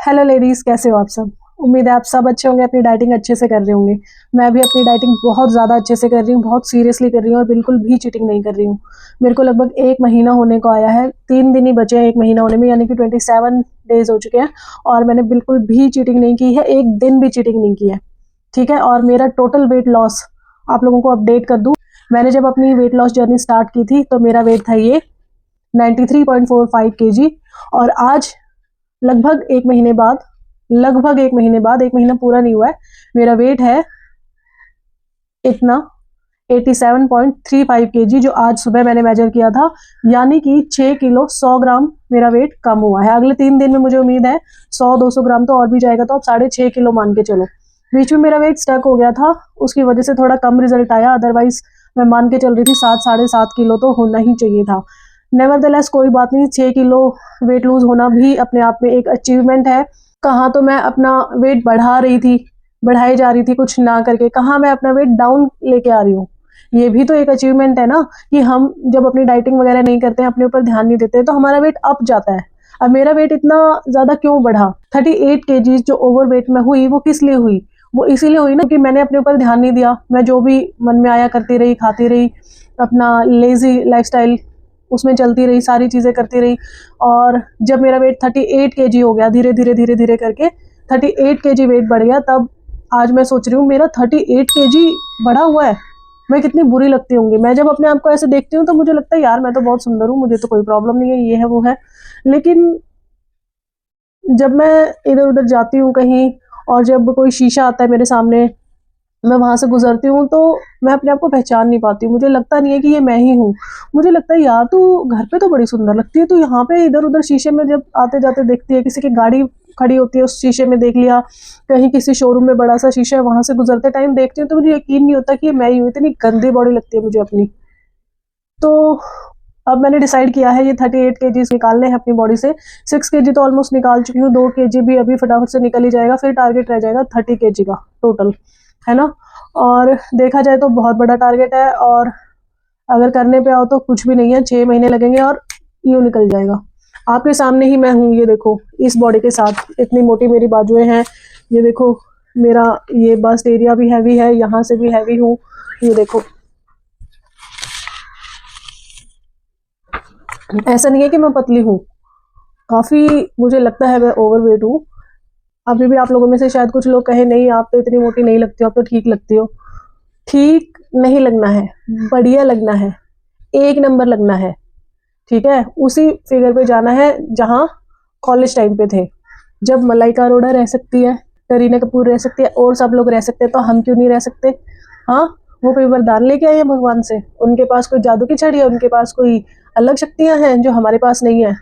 Hello ladies, कैसे हो आप सब। उम्मीद है आप सब अच्छे होंगे, अपनी डाइटिंग अच्छे से कर रहे होंगे। मैं भी अपनी डाइटिंग बहुत ज़्यादा अच्छे से कर रही हूँ, बहुत सीरियसली कर रही हूँ और बिल्कुल भी चीटिंग नहीं कर रही हूँ। मेरे को लगभग 1 महीना होने को आया है, 3 दिन ही बचे हैं 1 महीना होने में, यानी कि 27 डेज़ हो चुके हैं और मैंने बिल्कुल भी चीटिंग नहीं की है, 1 दिन भी चीटिंग नहीं की है, ठीक है। और मेरा टोटल वेट लॉस आप लोगों को अपडेट कर दूँ। मैंने जब अपनी वेट लॉस जर्नी स्टार्ट की थी तो मेरा वेट था ये 93.45 kg और आज लगभग 1 महीने बाद, 1 महीना पूरा नहीं हुआ है, मेरा वेट है इतना 87.35 kg, जो आज सुबह मैंने मेजर किया था, यानी कि 6 किलो 100 ग्राम मेरा वेट कम हुआ है। अगले 3 दिन में मुझे उम्मीद है 100-200 ग्राम तो और भी जाएगा, तो अब 6.5 किलो मान के चलो। बीच में मेरा वेट स्टक हो गया था, उसकी वजह से थोड़ा कम रिजल्ट आया, अदरवाइज मैं मान के चल रही थी 7-7.5 किलो तो होना ही चाहिए था। नेवरदलेस कोई बात नहीं, 6 किलो वेट लूज होना भी अपने आप में एक अचीवमेंट है। कहाँ तो मैं अपना वेट बढ़ाई जा रही थी कुछ ना करके, कहाँ मैं अपना वेट डाउन लेके आ रही हूँ। ये भी तो एक अचीवमेंट है ना, कि हम जब अपनी डाइटिंग वगैरह नहीं करते हैं, अपने ऊपर ध्यान नहीं देते, तो हमारा वेट अप जाता है। अब मेरा वेट इतना ज़्यादा क्यों बढ़ा, 38 kg जो ओवर वेट में हुई, वो किस लिए हुई? वो इसीलिए हुई ना कि मैंने अपने ऊपर ध्यान नहीं दिया। मैं जो भी मन में आया करती रही, खाती रही, अपना लेजी लाइफस्टाइल उसमें चलती रही, सारी चीज़ें करती रही। और जब मेरा वेट 38 kg हो गया, धीरे धीरे करके 38 kg वेट बढ़ गया, तब आज मैं सोच रही हूँ मेरा 38 kg बढ़ा हुआ है, मैं कितनी बुरी लगती होंगी। मैं जब अपने आप को ऐसे देखती हूँ तो मुझे लगता है यार मैं तो बहुत सुंदर हूँ, मुझे तो कोई प्रॉब्लम नहीं है, ये है वो है। लेकिन जब मैं इधर उधर जाती हूँ कहीं और जब कोई शीशा आता है मेरे सामने, मैं वहाँ से गुजरती हूँ, तो मैं अपने आप को पहचान नहीं पाती हूँ। मुझे लगता नहीं है कि ये मैं ही हूँ। मुझे लगता है यार तू घर पे तो बड़ी सुंदर लगती है, तू यहाँ पे इधर उधर शीशे में जब आते जाते देखती है, किसी की गाड़ी खड़ी होती है उस शीशे में देख लिया, कहीं किसी शोरूम में बड़ा सा शीशा है वहाँ से गुजरते टाइम देखती हूँ, तो मुझे यकीन नहीं होता कि ये मैं ही हूँ। इतनी गंदी बॉडी लगती है मुझे अपनी। तो अब मैंने डिसाइड किया है ये 38 kg निकालने हैं अपनी बॉडी से। 6 kg तो ऑलमोस्ट निकाल चुकी हूँ, 2 kg भी अभी फटाफट से निकल ही जाएगा, फिर टारगेट रह जाएगा 30 kg का टोटल, है ना। और देखा जाए तो बहुत बड़ा टारगेट है, और अगर करने पे आओ तो कुछ भी नहीं है, 6 महीने लगेंगे और यूँ निकल जाएगा। आपके सामने ही मैं हूँ, ये देखो इस बॉडी के साथ, इतनी मोटी मेरी बाजुएं हैं, ये देखो मेरा ये बस्ट एरिया भी हैवी है, यहाँ से भी हैवी हूँ, ये देखो। ऐसा नहीं है कि मैं पतली हूँ, काफ़ी मुझे लगता है मैं ओवरवेट हूँ। अभी भी आप लोगों में से शायद कुछ लोग कहें नहीं आप तो इतनी मोटी नहीं लगती हो, आप तो ठीक लगती हो। ठीक नहीं लगना है, बढ़िया लगना है, 1 नंबर लगना है, ठीक है। उसी फिगर पे जाना है जहाँ कॉलेज टाइम पे थे, जब मलाइका अरोड़ा रह सकती है, करीना कपूर रह सकती है और सब लोग रह सकते हैं, तो हम क्यों नहीं रह सकते। हाँ, वो कोई वरदान लेके आए हैं भगवान से, उनके पास कोई जादू की छड़ी है, उनके पास कोई अलग शक्तियां हैं जो हमारे पास नहीं है।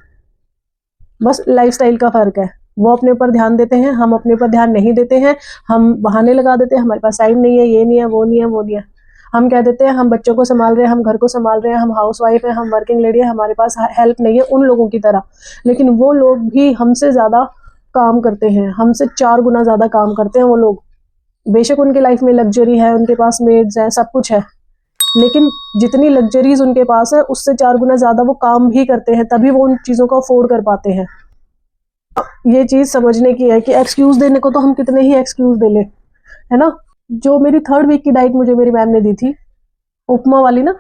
बस लाइफस्टाइल का फ़र्क है। वो अपने ऊपर ध्यान देते हैं, हम अपने ऊपर ध्यान नहीं देते हैं। हम बहाने लगा देते हैं, हमारे पास टाइम नहीं है, ये नहीं है, वो नहीं है, वो नहीं है। हम कह देते हैं हम बच्चों को संभाल रहे हैं, हम घर को संभाल रहे हैं, हम हाउसवाइफ हैं, हम वर्किंग लेडी है, हमारे पास हेल्प नहीं है उन लोगों की तरह। लेकिन वो लोग भी हमसे ज़्यादा काम करते हैं, हमसे 4 गुना ज़्यादा काम करते हैं वो लोग। बेशक उनकी लाइफ में लग्जरी है, उनके पास मेड्स हैं, सब कुछ है, लेकिन जितनी लग्जरीज उनके पास है उससे 4 गुना ज़्यादा वो काम भी करते हैं, तभी वो उन चीज़ों को अफोर्ड कर पाते हैं। ये चीज़ समझने की है कि एक्सक्यूज़ देने को तो हम कितने ही एक्सक्यूज़ दे ले, है ना। जो मेरी 3rd वीक की डाइट मुझे मेरी मैम ने दी थी, उपमा वाली ना,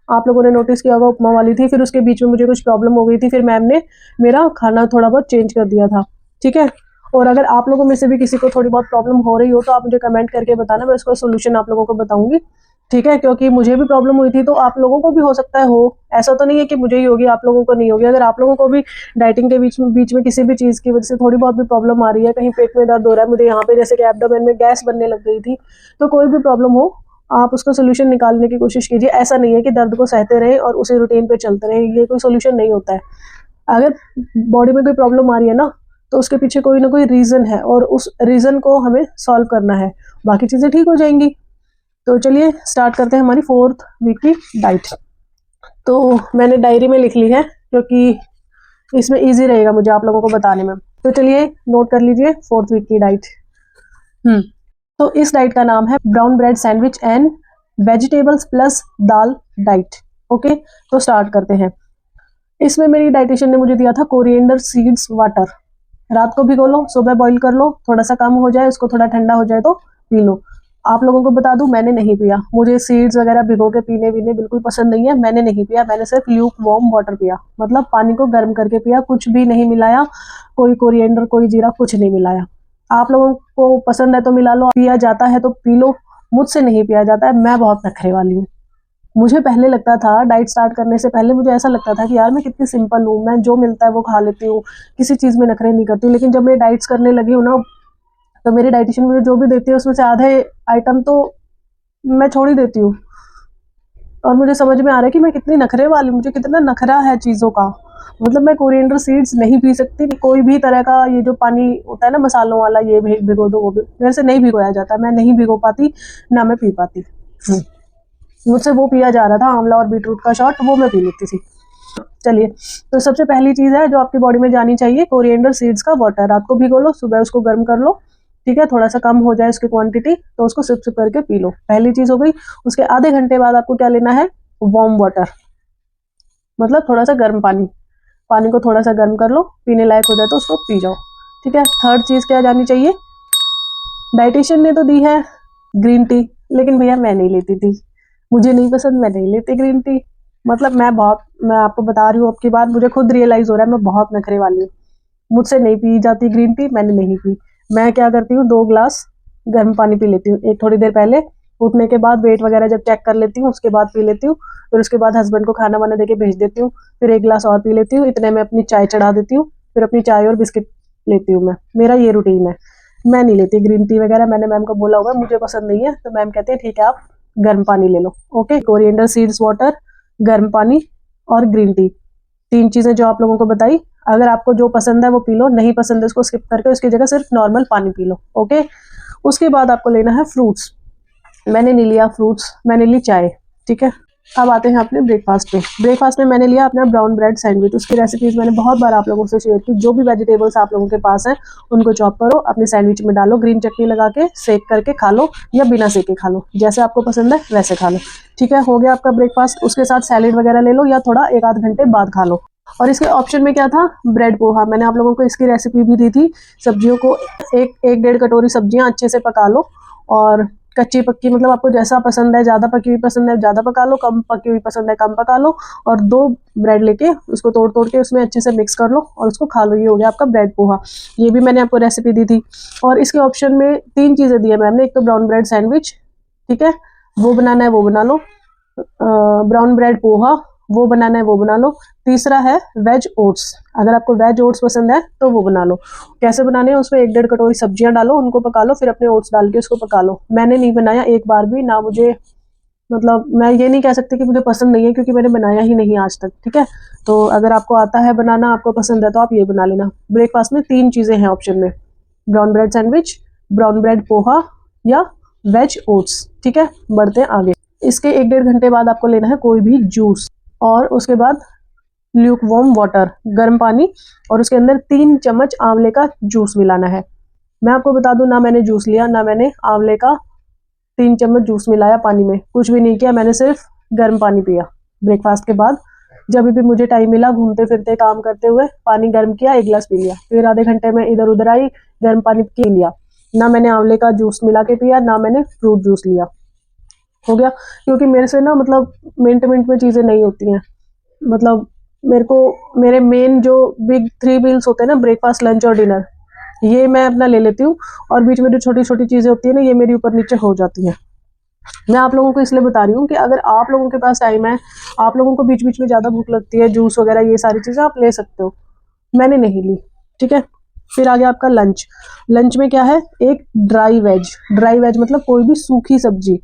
आप लोगों ने नोटिस किया होगा, उपमा वाली थी। फिर उसके बीच में मुझे कुछ प्रॉब्लम हो गई थी, फिर मैम ने मेरा खाना थोड़ा बहुत चेंज कर दिया था, ठीक है। और अगर आप लोगों में से भी किसी को थोड़ी बहुत प्रॉब्लम हो रही हो तो आप मुझे कमेंट करके बताना, मैं उसका सोल्यूशन आप लोगों को बताऊंगी, ठीक है। क्योंकि मुझे भी प्रॉब्लम हुई थी, तो आप लोगों को भी हो सकता है हो, ऐसा तो नहीं है कि मुझे ही होगी आप लोगों को नहीं होगी। अगर आप लोगों को भी डाइटिंग के बीच में किसी भी चीज़ की वजह से थोड़ी बहुत भी प्रॉब्लम आ रही है, कहीं पेट में दर्द हो रहा है, मुझे यहाँ पे जैसे कि एब्डोमेन में गैस बनने लग गई थी, तो कोई भी प्रॉब्लम हो आप उसका सोल्यूशन निकालने की कोशिश कीजिए। ऐसा नहीं है कि दर्द को सहते रहें और उसी रूटीन पे चलते रहें, ये कोई सोल्यूशन नहीं होता है। अगर बॉडी में कोई प्रॉब्लम आ रही है ना, तो उसके पीछे कोई ना कोई रीज़न है और उस रीज़न को हमें सॉल्व करना है, बाकी चीज़ें ठीक हो जाएंगी। तो चलिए स्टार्ट करते हैं हमारी 4th वीक की डाइट। तो मैंने डायरी में लिख ली है क्योंकि इसमें इजी रहेगा मुझे आप लोगों को बताने में। तो चलिए नोट कर लीजिए 4th वीक की डाइट। तो इस डाइट का नाम है brown bread sandwich and vegetables plus dal diet. Okay, तो स्टार्ट करते हैं। इसमें मेरी डाइटिशियन ने मुझे दिया था कोरिएंडर सीड्स वाटर, रात को भिगो लो, सुबह बॉईल कर लो, थोड़ा सा कम हो जाए, उसको थोड़ा ठंडा हो जाए तो पी लो। आप लोगों को बता दूं, मैंने नहीं पिया, मुझे सीड्स वगैरह भिगो के पीने वीने बिल्कुल पसंद नहीं है, मैंने नहीं पिया, मैंने सिर्फ ल्यूक वार्म वाटर पिया, मतलब पानी को गर्म करके पिया, कुछ भी नहीं मिलाया, कोई कोरिएंडर कोई जीरा कुछ नहीं मिलाया। आप लोगों को पसंद है तो मिला लो, पिया जाता है तो पी लो, मुझसे नहीं पिया जाता है, मैं बहुत नखरे वाली हूँ। मुझे पहले लगता था, डाइट स्टार्ट करने से पहले मुझे ऐसा लगता था कि यार मैं कितनी सिंपल हूँ, मैं जो मिलता है वो खा लेती हूँ, किसी चीज़ में नखरे नहीं करती हूँ। लेकिन जब मैं डाइट्स करने लगी हूँ ना, तो मेरी डाइटिशियन मुझे जो भी देती है उसमें से आधे आइटम तो मैं छोड़ ही देती हूँ। और मुझे समझ में आ रहा है कि मैं कितनी नखरे वाली हूँ, मुझे कितना नखरा है चीज़ों का। मतलब मैं कोरिएंडर सीड्स नहीं पी सकती, कोई भी तरह का ये जो पानी होता है ना मसालों वाला, ये भिगो दो वो भी मेरे से नहीं भिगोया जाता, मैं नहीं भिगो पाती, ना मैं पी पाती। मुझसे वो पिया जा रहा था आंवला और बीटरूट का शॉट, वो मैं पी लेती थी। चलिए, तो सबसे पहली चीज़ है जो आपकी बॉडी में जानी चाहिए, कोरिएंडर सीड्स का वाटर। रात को भिगो लो, सुबह उसको गर्म कर लो, ठीक है, थोड़ा सा कम हो जाए उसकी क्वांटिटी तो उसको सिप सिप करके पी लो, पहली चीज़ हो गई। उसके आधे घंटे बाद आपको क्या लेना है, वार्म वाटर, मतलब थोड़ा सा गर्म पानी, पानी को थोड़ा सा गर्म कर लो, पीने लायक हो जाए तो उसको पी जाओ, ठीक है। थर्ड चीज़ क्या जानी चाहिए, डाइटिशियन ने तो दी है ग्रीन टी, लेकिन भैया मैं नहीं लेती थी, मुझे नहीं पसंद, मैं नहीं लेती ग्रीन टी। मतलब मैं आपको बता रही हूँ, अब की बात मुझे खुद रियलाइज़ हो रहा है मैं बहुत नखरे वाली हूँ, मुझसे नहीं पी जाती ग्रीन टी, मैंने नहीं पी। मैं क्या करती हूँ, 2 ग्लास गर्म पानी पी लेती हूँ, एक थोड़ी देर पहले उठने के बाद, वेट वगैरह जब चेक कर लेती हूँ उसके बाद पी लेती हूँ, फिर उसके बाद हस्बैंड को खाना वाना दे के भेज देती हूँ, फिर 1 ग्लास और पी लेती हूँ, इतने में अपनी चाय चढ़ा देती हूँ, फिर अपनी चाय और बिस्किट लेती हूँ मैं, मेरा ये रूटीन है। मैं नहीं लेती ग्रीन टी वगैरह, मैंने मैम को बोला हुआ मुझे पसंद नहीं है, तो मैम कहते हैं ठीक है आप गर्म पानी ले लो, ओके। कोरिएंडर सीड्स वाटर, गर्म पानी और ग्रीन टी, 3 चीज़ें जो आप लोगों को बताई। अगर आपको जो पसंद है वो पी लो, नहीं पसंद है उसको स्किप करके उसकी जगह सिर्फ नॉर्मल पानी पी लो, ओके। उसके बाद आपको लेना है फ्रूट्स, मैंने नहीं लिया फ्रूट्स, मैंने ली चाय, ठीक है। अब आते हैं अपने ब्रेकफास्ट पे। ब्रेकफास्ट में मैंने लिया अपना ब्राउन ब्रेड सैंडविच, उसकी रेसिपीज़ मैंने बहुत बार आप लोगों से शेयर की। जो भी वेजिटेबल्स आप लोगों के पास हैं उनको चॉप करो, अपने सैंडविच में डालो, ग्रीन चटनी लगा के सेक करके खा लो या बिना सेके खा लो, जैसे आपको पसंद है वैसे खा लो, ठीक है। हो गया आपका ब्रेकफास्ट। उसके साथ सैलेड वगैरह ले लो या थोड़ा 1 आध घंटे बाद खा लो। और इसके ऑप्शन में क्या था, ब्रेड पोहा, मैंने आप लोगों को इसकी रेसिपी भी दी थी। सब्जियों को एक 1.5 कटोरी सब्जियां अच्छे से पका लो, और कच्ची पक्की मतलब आपको जैसा पसंद है, ज़्यादा पकी हुई पसंद है ज़्यादा पका लो, कम पकी हुई पसंद है कम पका लो, और 2 ब्रेड लेके उसको तोड़ तोड़ के उसमें अच्छे से मिक्स कर लो और उसको खा लो, ये हो गया आपका ब्रेड पोहा। ये भी मैंने आपको रेसिपी दी थी। और इसके ऑप्शन में 3 चीज़ें दी है मैम ने, एक तो ब्राउन ब्रेड सैंडविच, ठीक है, वो बनाना है वो बना लो, ब्राउन ब्रेड पोहा वो बनाना है वो बना लो, तीसरा है वेज ओट्स, अगर आपको वेज ओट्स पसंद है तो वो बना लो। कैसे बनाने हैं, उसमें 1.5 कटोरी सब्जियां डालो, उनको पका लो, फिर अपने ओट्स डाल के उसको पका लो। मैंने नहीं बनाया एक बार भी, ना मुझे, मतलब मैं ये नहीं कह सकती कि मुझे पसंद नहीं है, क्योंकि मैंने बनाया ही नहीं आज तक, ठीक है। तो अगर आपको आता है बनाना, आपको पसंद है तो आप ये बना लेना। ब्रेकफास्ट में 3 चीज़ें हैं ऑप्शन में, brown bread sandwich, brown bread poha या वेज ओट्स, ठीक है। बढ़ते हैं आगे। इसके 1-1.5 घंटे बाद आपको लेना है कोई भी जूस, और उसके बाद ल्यूक वार्म वाटर, गर्म पानी, और उसके अंदर 3 चम्मच आंवले का जूस मिलाना है। मैं आपको बता दूं, ना मैंने जूस लिया ना मैंने आंवले का 3 चम्मच जूस मिलाया पानी में, कुछ भी नहीं किया, मैंने सिर्फ गर्म पानी पिया ब्रेकफास्ट के बाद। जब भी मुझे टाइम मिला, घूमते फिरते काम करते हुए, पानी गर्म किया, 1 गिलास पी लिया, फिर आधे घंटे में इधर उधर आई, गर्म पानी पी लिया। ना मैंने आंवले का जूस मिला के पिया, ना मैंने फ्रूट जूस लिया, हो गया। क्योंकि मेरे से ना, मतलब मिनट मिनट में चीज़ें नहीं होती हैं, मतलब मेरे को, मेरे मेन जो बिग 3 मील्स होते हैं ना, ब्रेकफास्ट लंच और डिनर, ये मैं अपना ले लेती हूँ, और बीच में जो छोटी छोटी चीज़ें होती है ना, ये मेरी ऊपर नीचे हो जाती हैं। मैं आप लोगों को इसलिए बता रही हूँ कि अगर आप लोगों के पास टाइम है, आप लोगों को बीच बीच में ज़्यादा भूख लगती है, जूस वगैरह ये सारी चीज़ें आप ले सकते हो, मैंने नहीं ली, ठीक है। फिर आ गया आपका लंच। लंच में क्या है, एक ड्राई वेज, ड्राई वेज मतलब कोई भी सूखी सब्जी,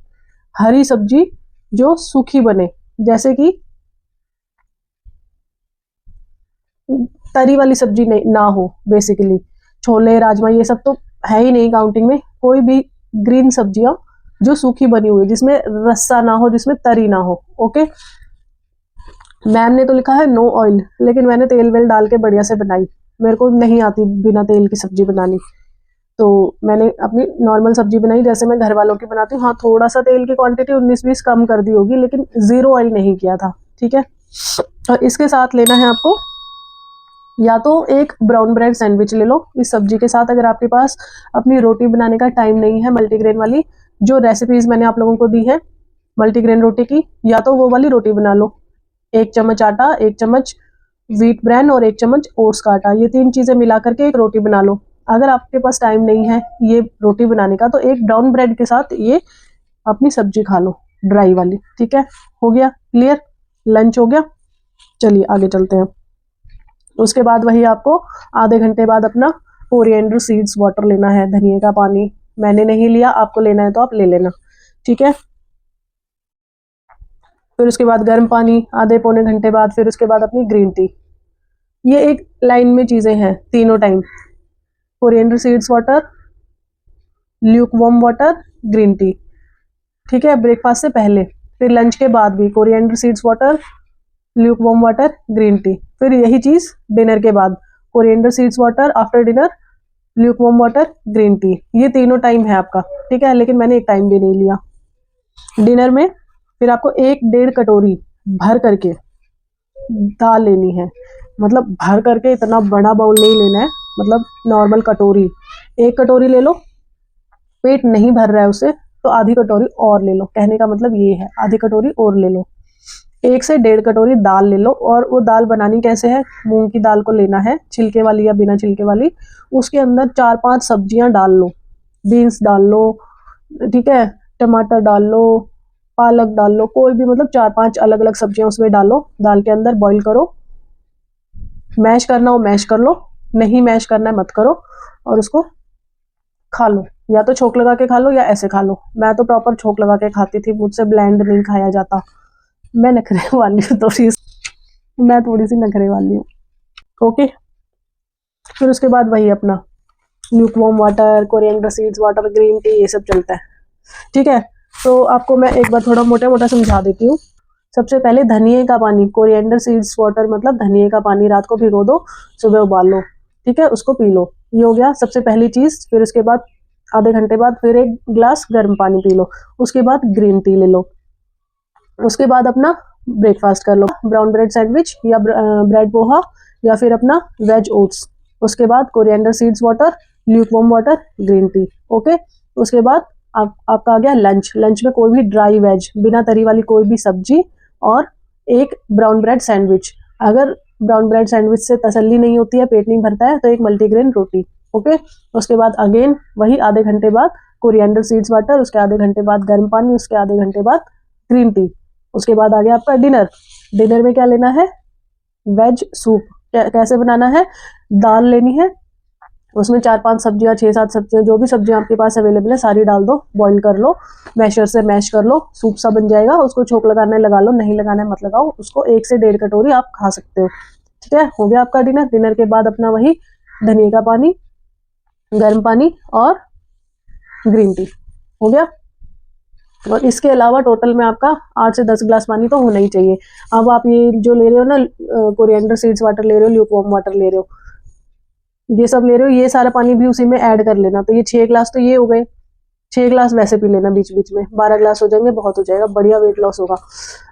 हरी सब्जी जो सूखी बने, जैसे कि तरी वाली सब्जी नहीं ना हो, बेसिकली छोले राजमा ये सब तो है ही नहीं काउंटिंग में, कोई भी ग्रीन सब्जियां जो सूखी बनी हुई, जिसमें रस्सा ना हो, जिसमें तरी ना हो, ओके। मैम ने तो लिखा है नो ऑयल, लेकिन मैंने तेल वेल डाल के बढ़िया से बनाई, मेरे को नहीं आती बिना तेल की सब्जी बनानी, तो मैंने अपनी नॉर्मल सब्जी बनाई जैसे मैं घर वालों की बनाती हूँ। हाँ, थोड़ा सा तेल की क्वांटिटी 19-20 कम कर दी होगी, लेकिन 0 ऑयल नहीं किया था, ठीक है। और इसके साथ लेना है आपको या तो एक ब्राउन ब्रेड सैंडविच ले लो इस सब्जी के साथ, अगर आपके पास अपनी रोटी बनाने का टाइम नहीं है मल्टीग्रेन वाली, जो रेसिपीज मैंने आप लोगों को दी है मल्टीग्रेन रोटी की, या तो वो वाली रोटी बना लो। 1 चम्मच आटा, 1 चम्मच व्हीट ब्रैन और 1 चम्मच ओट्स का आटा, ये 3 चीजें मिला करके एक रोटी बना लो। अगर आपके पास टाइम नहीं है ये रोटी बनाने का, तो एक ब्राउन ब्रेड के साथ ये अपनी सब्जी खा लो ड्राई वाली। ठीक है, हो गया क्लियर, लंच हो गया। चलिए आगे चलते हैं। उसके बाद वही आपको आधे घंटे बाद अपना कोरिएंडर सीड्स वाटर लेना है, धनिए का पानी। मैंने नहीं लिया, आपको लेना है तो आप ले लेना। ठीक है, फिर उसके बाद गर्म पानी आधे पौने घंटे बाद, फिर उसके बाद अपनी ग्रीन टी। ये एक लाइन में चीजें हैं तीनों time, coriander seeds water, Luke warm water, green tea. ठीक है, ब्रेकफास्ट से पहले। फिर लंच के बाद भी coriander seeds water, Luke warm water, green tea. फिर यही चीज डिनर के बाद, coriander seeds water, after dinner Luke warm water, green tea. ये तीनों टाइम है आपका। ठीक है, लेकिन मैंने एक टाइम भी नहीं लिया डिनर में। फिर आपको 1-1.5 कटोरी भर करके दाल लेनी है, मतलब भर करके, इतना बड़ा बाउल नहीं लेना है, मतलब नॉर्मल कटोरी। 1 कटोरी ले लो, पेट नहीं भर रहा है उससे तो आधी कटोरी और ले लो, कहने का मतलब ये है आधी कटोरी और ले लो। 1 से 1.5 कटोरी दाल ले लो। और वो दाल बनानी कैसे है, मूंग की दाल को लेना है, छिलके वाली या बिना छिलके वाली। उसके अंदर 4-5 सब्जियां डाल लो, बीन्स डाल लो, ठीक है, टमाटर डाल लो, पालक डाल लो, कोई भी, मतलब 4-5 अलग अलग सब्जियां उसमें डालो, दाल के अंदर बॉईल करो। मैश करना हो मैश कर लो, नहीं मैश करना है मत करो, और उसको खा लो। या तो छोंक लगा के खा लो या ऐसे खा लो। मैं तो प्रॉपर छोंक लगा के खाती थी, मुझसे ब्लेंड नहीं खाया जाता। मैं नखरे वाली हूँ थोड़ी सी, मैं थोड़ी सी नखरे वाली हूँ। ओके, फिर उसके बाद वही अपना lukewarm water, coriander seeds water, green tea, ये सब चलता है। ठीक है, तो आपको मैं एक बार थोड़ा मोटा मोटा समझा देती हूँ। सबसे पहले धनिए का पानी, कोरिएंडर सीड्स वाटर मतलब धनिए का पानी, रात को भिगो दो, सुबह उबाल लो। ठीक है, उसको पी लो। ये हो गया सबसे पहली चीज। फिर उसके बाद आधे घंटे बाद फिर 1 ग्लास गर्म पानी पी लो। उसके बाद ग्रीन टी ले लो। उसके बाद अपना ब्रेकफास्ट कर लो, ब्राउन ब्रेड सैंडविच या ब्रेड पोहा या फिर अपना वेज ओट्स। उसके बाद coriander seeds water, lukewarm water, green tea. Okay, उसके बाद आपका आ गया लंच। लंच में कोई भी ड्राई वेज, बिना तरी वाली कोई भी सब्जी, और 1 ब्राउन ब्रेड सैंडविच। अगर ब्राउन ब्रेड सैंडविच से तसल्ली नहीं होती है, पेट नहीं भरता है, तो 1 मल्टीग्रेन रोटी। ओके, उसके बाद अगेन वही आधे घंटे बाद कोरिएंडर सीड्स वाटर, उसके आधे घंटे बाद गर्म पानी, उसके आधे घंटे बाद ग्रीन टी। उसके बाद आ गया आपका डिनर। डिनर में क्या लेना है, वेज सूप। कैसे बनाना है, दाल लेनी है, उसमें 4-5 सब्जियां, 6-7 सब्जियां, जो भी सब्जियां आपके पास अवेलेबल है सारी डाल दो, बॉईल कर लो, मैशर से मैश कर लो, सूप सा बन जाएगा। उसको छोंक लगाना है लगा लो, नहीं लगाना है मत लगाओ। उसको 1 से 1.5 कटोरी आप खा सकते हो। ठीक है, हो गया आपका डिनर। डिनर के बाद अपना वही धनिए का पानी, गर्म पानी और ग्रीन टी, हो गया। और इसके अलावा टोटल में आपका 8 से 10 ग्लास पानी तो होना ही चाहिए। अब आप ये जो ले रहे हो ना, कोरिएंडर सीड्स वाटर ले रहे हो, ल्यूकवार्म वाटर ले रहे हो, ये सब ले रहे हो, ये सारा पानी भी उसी में ऐड कर लेना। तो ये 6 ग्लास तो ये हो गए, 6 ग्लास वैसे पी लेना बीच बीच में, 12 ग्लास हो जाएंगे, बहुत हो जाएगा, बढ़िया वेट लॉस होगा।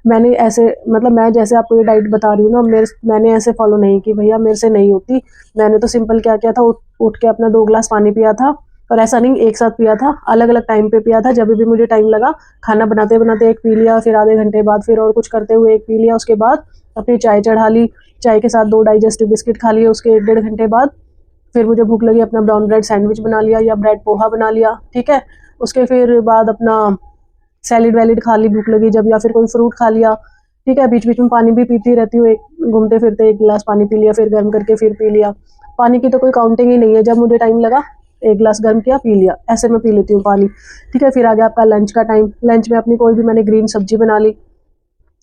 मैंने ऐसे, मतलब मैं जैसे आपको ये डाइट बता रही हूँ ना, मैंने ऐसे फॉलो नहीं की भैया, मेरे से नहीं होती। मैंने तो सिंपल क्या किया था, उठ के अपना 2 ग्लास पानी पिया था। और ऐसा नहीं एक साथ पिया था, अलग अलग टाइम पे पिया था। जब भी मुझे टाइम लगा, खाना बनाते बनाते 1 पी लिया, फिर आधे घंटे बाद फिर और कुछ करते हुए 1 पी लिया। उसके बाद अपनी चाय चढ़ा ली, चाय के साथ 2 डाइजेस्टिव बिस्किट खा लिए। उसके 1-1.5 घंटे बाद फिर मुझे भूख लगी, अपना ब्राउन ब्रेड सैंडविच बना लिया या ब्रेड पोहा बना लिया। ठीक है, उसके फिर बाद अपना सैलिड वैलिड खा ली भूख लगी जब, या फिर कोई फ्रूट खा लिया। ठीक है, बीच बीच में पानी भी पीती रहती हूँ, एक घूमते फिरते 1 गिलास पानी पी लिया, फिर गर्म करके फिर पी लिया। पानी की तो कोई काउंटिंग ही नहीं है, जब मुझे टाइम लगा 1 गिलास गर्म किया पी लिया, ऐसे मैं पी लेती हूँ पानी। ठीक है, फिर आ गया आपका लंच का टाइम। लंच में अपनी कोई भी मैंने ग्रीन सब्जी बना ली,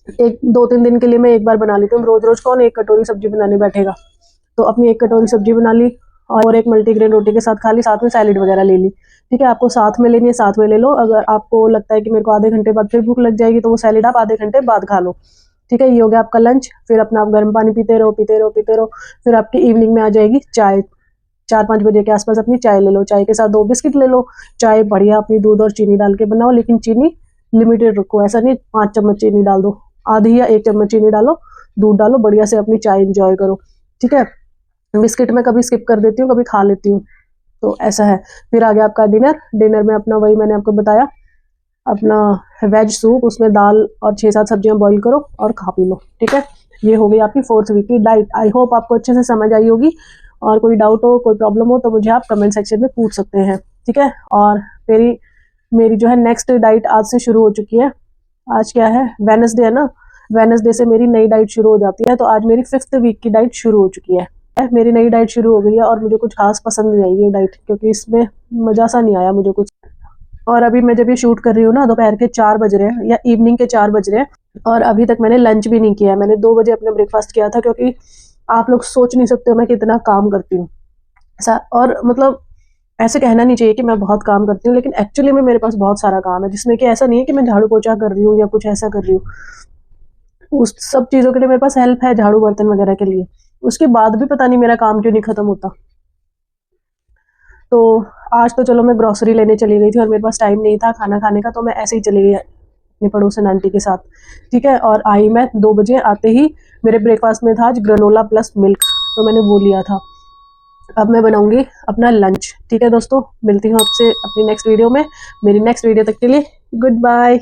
2-3 दिन के लिए मैं एक बार बना लेती हूँ, रोज रोज कौन 1 कटोरी सब्जी बनाने बैठेगा। तो अपनी 1 कटोरी सब्जी बना ली और 1 मल्टीग्रेन रोटी के साथ खा ली, साथ में सैलेड वगैरह ले ली। ठीक है, आपको साथ में लेनी है साथ में ले लो। अगर आपको लगता है कि मेरे को आधे घंटे बाद फिर भूख लग जाएगी, तो वो सैलेड आप आधे घंटे बाद खा लो। ठीक है, ये हो गया आपका लंच। फिर अपना आप गर्म पानी पीते रहो पीते रहो पीते रहो। फिर आपकी इवनिंग में आ जाएगी चाय। 4-5 बजे के आसपास अपनी चाय ले लो, चाय के साथ 2 बिस्किट ले लो। चाय बढ़िया अपनी दूध और चीनी डाल के बनाओ, लेकिन चीनी लिमिटेड रखो, ऐसा नहीं 5 चम्मच चीनी डाल दो, आधी या 1 चम्मच चीनी डालो, दूध डालो, बढ़िया से अपनी चाय इंजॉय करो। ठीक है, बिस्किट में कभी स्किप कर देती हूँ, कभी खा लेती हूँ, तो ऐसा है। फिर आ गया आपका डिनर। डिनर में अपना वही मैंने आपको बताया, अपना वेज सूप, उसमें दाल और 6-7 सब्जियां बॉईल करो और खा पी लो, ठीक है। ये हो गई आपकी 4th वीक की डाइट। आई होप आपको अच्छे से समझ आई होगी, और कोई डाउट हो, कोई प्रॉब्लम हो तो मुझे आप कमेंट सेक्शन में पूछ सकते हैं, ठीक है। और मेरी जो है नेक्स्ट डाइट आज से शुरू हो चुकी है। आज क्या है, वेडनेसडे है ना, वेडनेसडे से मेरी नई डाइट शुरू हो जाती है। तो आज मेरी 5th वीक की डाइट शुरू हो चुकी है। मेरी नई डाइट शुरू हो गई है, और मुझे कुछ खास पसंद नहीं आई ये डाइट, क्योंकि इसमें मज़ा सा नहीं आया मुझे कुछ। और अभी मैं जब ये शूट कर रही हूँ ना, दोपहर के 4 बज रहे हैं या इवनिंग के 4 बज रहे हैं, और अभी तक मैंने लंच भी नहीं किया है। मैंने 2 बजे अपना ब्रेकफास्ट किया था, क्योंकि आप लोग सोच नहीं सकते हो मैं कितना काम करती हूँ ऐसा। और मतलब ऐसे कहना नहीं चाहिए कि मैं बहुत काम करती हूँ, लेकिन एक्चुअली में मेरे पास बहुत सारा काम है, जिसमें कि ऐसा नहीं है कि मैं झाड़ू पोछा कर रही हूँ या कुछ ऐसा कर रही हूँ। उस सब चीज़ों के लिए मेरे पास हेल्प है, झाड़ू बर्तन वगैरह के लिए। उसके बाद भी पता नहीं मेरा काम क्यों नहीं खत्म होता। तो आज तो चलो मैं ग्रोसरी लेने चली गई थी, और मेरे पास टाइम नहीं था खाना खाने का, तो मैं ऐसे ही चली गई अपनी पड़ोसन आंटी के साथ, ठीक है। और आई मैं 2 बजे। आते ही मेरे ब्रेकफास्ट में था आज ग्रेनोला प्लस मिल्क, तो मैंने वो लिया था। अब मैं बनाऊंगी अपना लंच, ठीक है दोस्तों। मिलती हूँ आपसे अपनी नेक्स्ट वीडियो में। मेरी नेक्स्ट वीडियो तक के लिए गुड बाय।